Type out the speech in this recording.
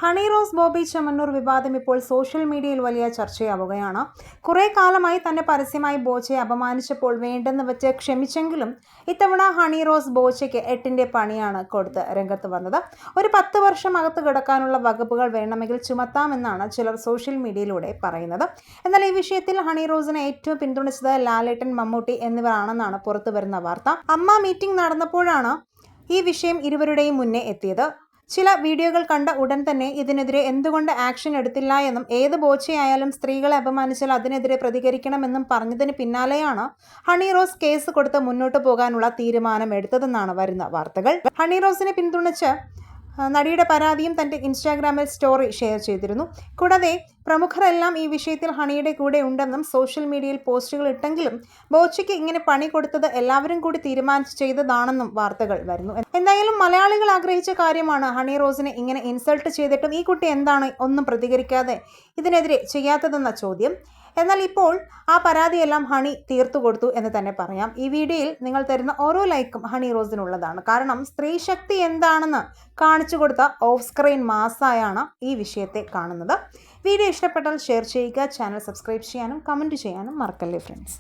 ഹണി റോസ് ബോബി ചെമ്മണ്ണൂർ വിവാദം ഇപ്പോൾ സോഷ്യൽ മീഡിയയിൽ വലിയ ചർച്ചയാവുകയാണ്. കുറേ കാലമായി തന്നെ പരസ്യമായി ബോച്ചയെ അപമാനിച്ചപ്പോൾ വേണ്ടെന്ന് വെച്ച് ക്ഷമിച്ചെങ്കിലും ഇത്തവണ ഹണി റോസ് ബോച്ചയ്ക്ക് 8ന്റെ പണിയാണ് കൊടുത്ത് രംഗത്ത് വന്നത്. ഒരു 10 വർഷം അകത്ത് കിടക്കാനുള്ള വകുപ്പുകൾ വേണമെങ്കിൽ ചുമത്താമെന്നാണ് ചിലർ സോഷ്യൽ മീഡിയയിലൂടെ പറയുന്നത്. എന്നാൽ ഈ വിഷയത്തിൽ ഹണി റോസിനെ ഏറ്റവും പിന്തുണച്ചത് ലാലേട്ടൻ, മമ്മൂട്ടി എന്നിവരാണെന്നാണ് പുറത്തുവരുന്ന വാർത്ത. അമ്മ മീറ്റിംഗ് നടന്നപ്പോഴാണ് ഈ വിഷയം ഇരുവരുടെയും മുന്നേ എത്തിയത്. ചില വീഡിയോകൾ കണ്ട ഉടൻ തന്നെ ഇതിനെതിരെ എന്തുകൊണ്ട് ആക്ഷൻ എടുത്തില്ല എന്നും ഏത് ബോച്ചയായാലും സ്ത്രീകളെ അപമാനിച്ചാൽ അതിനെതിരെ പ്രതികരിക്കണമെന്നും പറഞ്ഞതിന് പിന്നാലെയാണ് ഹണി റോസ് കേസ് കൊടുത്ത് മുന്നോട്ട് പോകാനുള്ള തീരുമാനം എടുത്തതെന്നാണ് വരുന്ന വാർത്തകൾ. ഹണി റോസിനെ പിന്തുണച്ച് നടിയുടെ പരാതിയും തൻ്റെ ഇൻസ്റ്റാഗ്രാമിൽ സ്റ്റോറി ഷെയർ ചെയ്തിരുന്നു. കൂടാതെ പ്രമുഖരെല്ലാം ഈ വിഷയത്തിൽ ഹണിയുടെ കൂടെ ഉണ്ടെന്നും സോഷ്യൽ മീഡിയയിൽ പോസ്റ്റുകൾ ഇട്ടെങ്കിലും ബോച്ചയ്ക്ക് ഇങ്ങനെ പണി കൊടുത്തത് എല്ലാവരും കൂടി തീരുമാനിച്ച് ചെയ്തതാണെന്നും വാർത്തകൾ വരുന്നു. എന്തായാലും മലയാളികൾ ആഗ്രഹിച്ച കാര്യമാണ് ഹണി റോസിനെ ഇങ്ങനെ ഇൻസൾട്ട് ചെയ്തിട്ടും ഈ കുട്ടി എന്താണ് ഒന്നും പ്രതികരിക്കാതെ ഇതിനെതിരെ ചെയ്യാത്തതെന്ന ചോദ്യം. എന്നാൽ ഇപ്പോൾ ആ പരാതിയെല്ലാം ഹണി തീർത്തു കൊടുത്തു എന്ന് തന്നെ പറയാം. ഈ വീഡിയോയിൽ നിങ്ങൾ തരുന്ന ഓരോ ലൈക്കും ഹണി റോസിനുള്ളതാണ്. കാരണം സ്ത്രീ ശക്തി എന്താണെന്ന് കാണിച്ചു കൊടുത്ത ഓഫ് സ്ക്രീൻ മാസായാണ് ഈ വിഷയത്തെ കാണുന്നത്. വീഡിയോ ഇഷ്ടപ്പെട്ടാൽ ഷെയർ ചെയ്യുക, ചാനൽ സബ്സ്ക്രൈബ് ചെയ്യാനും കമൻറ്റ് ചെയ്യാനും മറക്കല്ലേ ഫ്രണ്ട്സ്.